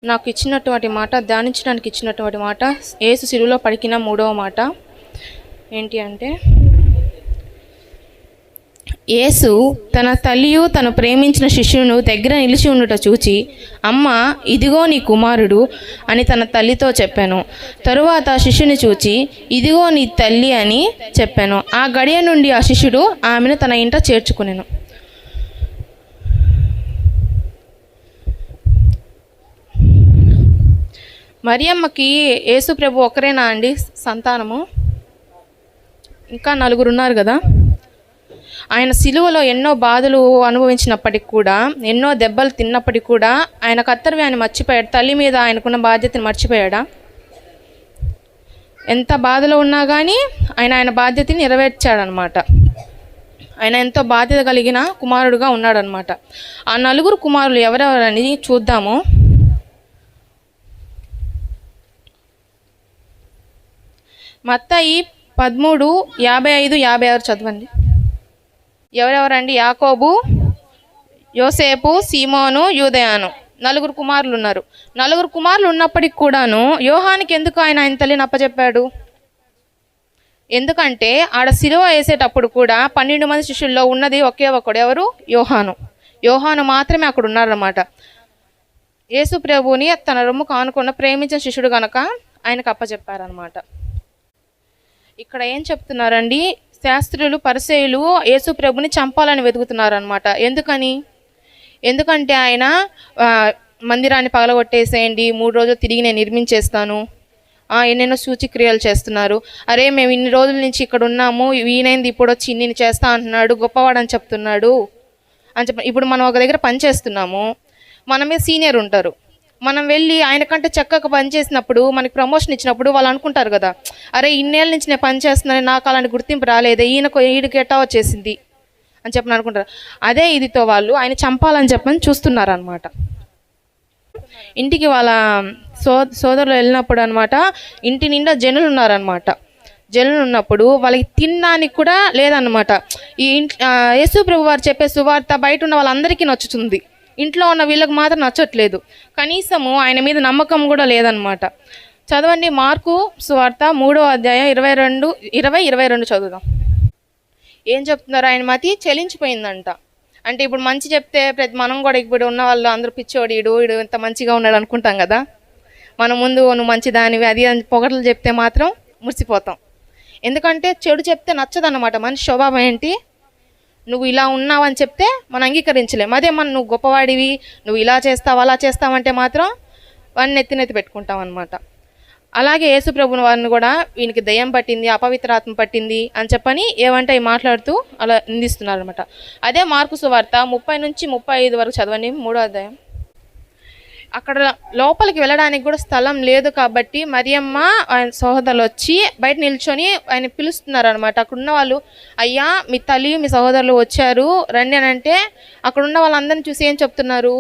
నాకు ఇచ్చినటువంటి మాట, ధ్యానించడానికి ఇచ్చినటువంటి మాట, యేసు సిలువలో పలికిన 3వ మాట ఏంటి అంటే, యేసు తన తల్లియు తను ప్రేమించిన శిష్యును దగ్గర నిలిచి ఉండుట చూచి, అమ్మ ఇదిగో నీ కుమారుడు అని తన తల్లితో చెప్పాను. తరువాత శిష్యుని చూచి, ఇదిగో నీ తల్లి అని చెప్పాను. ఆ గడియ నుండి ఆ శిష్యుడు ఆమెను తన ఇంట చేర్చుకునెను. మరియమ్మకి యేసు ప్రభు ఒకరేనా అండి సంతానము? ఇంకా 4 ఉన్నారు కదా. ఆయన సిలువలో ఎన్నో బాధలు అనుభవించినప్పటికి కూడా, ఎన్నో దెబ్బలు తిన్నప్పటికి కూడా ఆయన కర్తవ్యాన్ని మర్చిపోయాడు. తల్లి మీద ఆయనకున్న బాధ్యతను మర్చిపోయాడా? ఎంత బాధలో ఉన్నా కానీ ఆయన బాధ్యతని నెరవేర్చాడనమాట. ఆయన ఎంతో బాధ్యత కలిగిన కుమారుడుగా ఉన్నాడనమాట. ఆ 4 కుమారులు ఎవరెవరని చూద్దాము. మత్తయి 13:55-56 చదవండి. ఎవరెవరండి? యాకోబు, యోసేపు, సీమోను, యూదయాను. 4 కుమారులు ఉన్నారు. 4 కుమారులు ఉన్నప్పటికి కూడాను యోహానికి ఎందుకు ఆయన తల్లిని అప్పచెప్పాడు? ఎందుకంటే ఆడ సిలువ వేసేటప్పుడు కూడా 12 మంది శిష్యుల్లో ఉన్నది ఒకే ఒకడు. ఎవరు? యోహాను. యోహాను మాత్రమే అక్కడ ఉన్నారన్నమాట. యేసు ప్రభుని తన రొమ్ము కానుకున్న ప్రేమించిన శిష్యుడు కనుక ఆయనకు అప్పచెప్పారనమాట. ఇక్కడ ఏం చెప్తున్నారండి? శాస్త్రులు, పరిసయ్యులు యేసు ప్రభుని చంపాలని వెతుకుతున్నారనమాట. ఎందుకంటే ఆయన మందిరాన్ని పగలగొట్టేసేయండి, 3 రోజులు తిరిగి నేను నిర్మించేస్తాను, ఎన్నెన్నో సూచక్రియలు చేస్తున్నారు. అరే మేము ఇన్ని రోజుల నుంచి ఇక్కడ ఉన్నాము, ఈయనైంది ఇప్పుడు వచ్చి ఇన్ని చేస్తా అంటున్నాడు, గొప్పవాడని చెప్తున్నాడు అని ఇప్పుడు మనం ఒక దగ్గర పని చేస్తున్నాము, మనమే సీనియర్ ఉంటారు. మనం వెళ్ళి ఆయన కంటే చక్కగా పని చేసినప్పుడు, మనకి ప్రమోషన్ ఇచ్చినప్పుడు వాళ్ళు అనుకుంటారు కదా, అరే ఇన్నేళ్ళ నుంచి నేను పని చేస్తున్నాను, నాకు అలాంటి గుర్తింపు రాలేదే, ఈయనకి ఎట్టా వచ్చేసింది అని చెప్పని అనుకుంటారు. అదే ఇదితో వాళ్ళు ఆయన చంపాలని చెప్పని చూస్తున్నారు అనమాట. ఇంటికి వాళ్ళ సోదరులు వెళ్ళినప్పుడు అనమాట, ఇంటి నిండా జనులు ఉన్నారనమాట. జనులు ఉన్నప్పుడు వాళ్ళకి తినడానికి కూడా లేదన్నమాట. ఈ యేసు ప్రభు వారు చెప్పే సువార్త బయట ఉన్న వాళ్ళందరికీ నచ్చుతుంది, ఇంట్లో ఉన్న వీళ్ళకి మాత్రం నచ్చట్లేదు. కనీసము ఆయన మీద నమ్మకం కూడా లేదనమాట. చదవండి, మార్కు సువార్త 3వ అధ్యాయం 22 చదువుదాం. ఏం చెప్తున్నారు? ఆయన మతి చెలించిపోయిందంట. అంటే ఇప్పుడు మంచి చెప్తే మనం కూడా ఇప్పుడు ఉన్న వాళ్ళు అందరూ పిచ్చోడు, ఈడు ఇంత మంచిగా ఉన్నాడు అనుకుంటాం కదా. మన ముందు నువ్వు మంచి దానివి అది పొగటలు చెప్తే మాత్రం మురిసిపోతాం. ఎందుకంటే చెడు చెప్తే నచ్చదన్నమాట. మనిషి స్వభావం ఏంటి? నువ్వు ఇలా ఉన్నావని చెప్తే మనం అంగీకరించలేము. అదే నువ్వు గొప్పవాడివి, నువ్వు ఇలా చేస్తావు అలా చేస్తావంటే మాత్రం వాడిని ఎత్తి పెట్టుకుంటాం అనమాట. అలాగే యేసు ప్రభుని వారిని కూడా వీనికి దయ్యం పట్టింది, అపవిత్రాత్మ పట్టింది అని చెప్పని ఏమంటే మాట్లాడుతూ అలా నిందిస్తున్నారు అనమాట. అదే మార్కు సువార్త 30-35 వరకు చదవండి, 3వ అధ్యాయం. అక్కడ లోపలికి వెళ్ళడానికి కూడా స్థలం లేదు కాబట్టి మరియమ్మ ఆయన సహోదరులు వచ్చి బయట నిల్చొని ఆయన పిలుస్తున్నారు అనమాట. అక్కడున్న వాళ్ళు, అయ్యా మీ తల్లి మీ సహోదరులు వచ్చారు రండి అని అంటే, అక్కడున్న వాళ్ళందరినీ చూసి ఏం చెప్తున్నారు?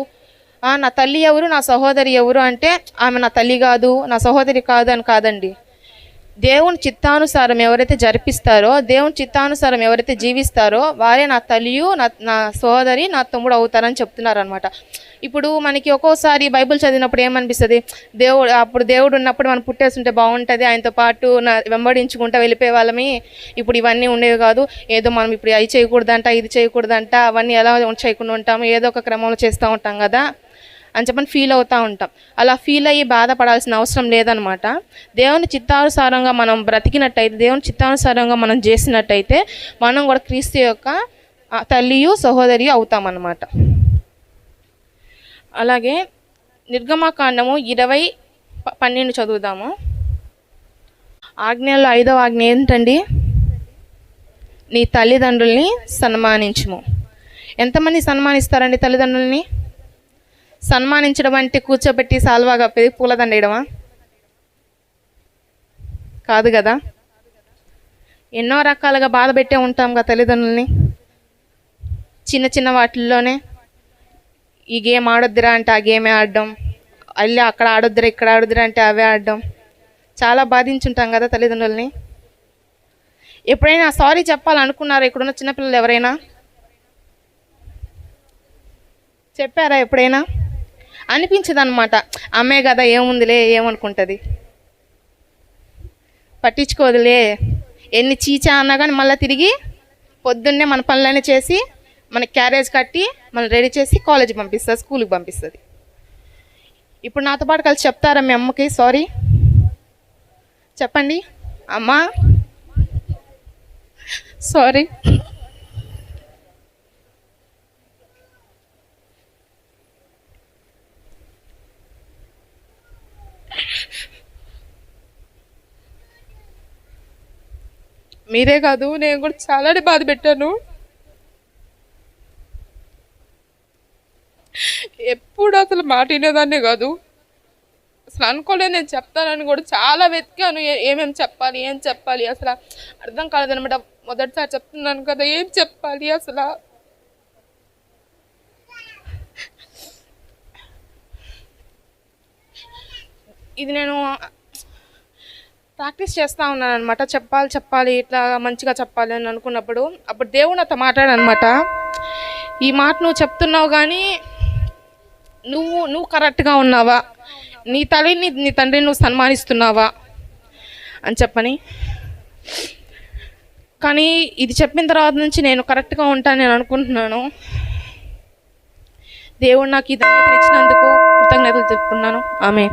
నా తల్లి ఎవరు, నా సహోదరి ఎవరు అంటే, ఆమె నా తల్లి కాదు, నా సహోదరి కాదు అని కాదండి. దేవుని చిత్తానుసారం ఎవరైతే జరిపిస్తారో, దేవుని చిత్తానుసారం ఎవరైతే జీవిస్తారో వారే నా తల్లియు నా సోదరి నా తమ్ముడు అవుతారని చెప్తున్నారు అనమాట. ఇప్పుడు మనకి ఒక్కోసారి బైబిల్ చదివినప్పుడు ఏమనిపిస్తుంది? దేవుడు ఉన్నప్పుడు మనం పుట్టేస్తుంటే బాగుంటుంది, ఆయనతో పాటు వెంబడించుకుంటా వెళ్ళిపోయే వాళ్ళమి. ఇప్పుడు ఇవన్నీ ఉండేవి కాదు, ఏదో మనం ఇప్పుడు అవి చేయకూడదంట, ఇది చేయకూడదంట, అవన్నీ ఎలా చేయకుండా ఉంటాము, ఏదో ఒక క్రమంలో చేస్తూ ఉంటాం కదా అని చెప్పని ఫీల్ అవుతూ ఉంటాం. అలా ఫీల్ అయ్యి బాధపడాల్సిన అవసరం లేదనమాట. దేవుని చిత్తానుసారంగా మనం బ్రతికినట్టయితే, దేవుని చిత్తానుసారంగా మనం చేసినట్టయితే మనం కూడా క్రీస్తు యొక్క తల్లియు సహోదరియు అవుతామన్నమాట. అలాగే నిర్గమకాండము 20:12 చదువుదాము. ఆజ్ఞల్లో 5వ ఆజ్ఞ ఏంటండి? నీ తల్లిదండ్రుల్ని సన్మానించుము. ఎంతమంది సన్మానిస్తారండి తల్లిదండ్రుల్ని? సన్మానించడం అంటే కూర్చోబెట్టి సాల్వా కప్పేది, పూలదండ వేయడమా? కాదు కదా. ఎన్నో రకాలుగా బాధ పెట్టే ఉంటాం కదా తల్లిదండ్రుల్ని. చిన్న వాటిల్లోనే ఈ గేమ్ ఆడొద్దురా అంటే ఆ గేమే ఆడడం, అల్లి అక్కడ ఆడొద్దురా ఇక్కడ ఆడొద్దురా అంటే అవే ఆడడం. చాలా బాధించుంటాం కదా తల్లిదండ్రుల్ని. ఎప్పుడైనా సారీ చెప్పాలనుకున్నారా ఇక్కడున్న చిన్నపిల్లలు ఎవరైనా? చెప్పారా ఎప్పుడైనా? అనిపించదు అనమాట. అమ్మే కదా ఏముందిలే ఏమనుకుంటుంది, పట్టించుకోదులే. ఎన్ని చీచా అన్నా కానీ మళ్ళీ తిరిగి పొద్దున్నే మన పనులన్నీ చేసి మన క్యారేజ్ కట్టి మనం రెడీ చేసి కాలేజీకి పంపిస్తుంది, స్కూల్కి పంపిస్తుంది. ఇప్పుడు నాతో పాటు కలిసి చెప్తారా మీ అమ్మకి సారీ? చెప్పండి అమ్మా సారీ. మీరే కాదు నేను కూడా చాలానే బాధ పెట్టాను. ఎప్పుడు అసలు మాట వినేదాన్నే కాదు, అసలు అనుకోలేదు నేను చెప్తానని కూడా. చాలా వెతికాను ఏమేమి చెప్పాలి ఏం చెప్పాలి, అసలు అర్థం కాలేదనమాట. మొదటిసారి చెప్తున్నాను కదా, ఏం చెప్పాలి అసలు. ఇది నేను ప్రాక్టీస్ చేస్తూ ఉన్నాను అనమాట. చెప్పాలి ఇట్లా మంచిగా చెప్పాలి అని అనుకున్నప్పుడు అప్పుడు దేవుడు నాతో మాట్లాడనమాట. ఈ మాట నువ్వు చెప్తున్నావు కానీ నువ్వు కరెక్ట్గా ఉన్నావా, నీ తల్లిని నీ తండ్రిని నువ్వు సన్మానిస్తున్నావా అని చెప్పని. కానీ ఇది చెప్పిన తర్వాత నుంచి నేను కరెక్ట్గా ఉంటాను నేను అనుకుంటున్నాను. దేవుడు నాకు ఈ ధన్యతను ఇచ్చినందుకు కృతజ్ఞతలు చెప్పుకున్నాను. ఆమె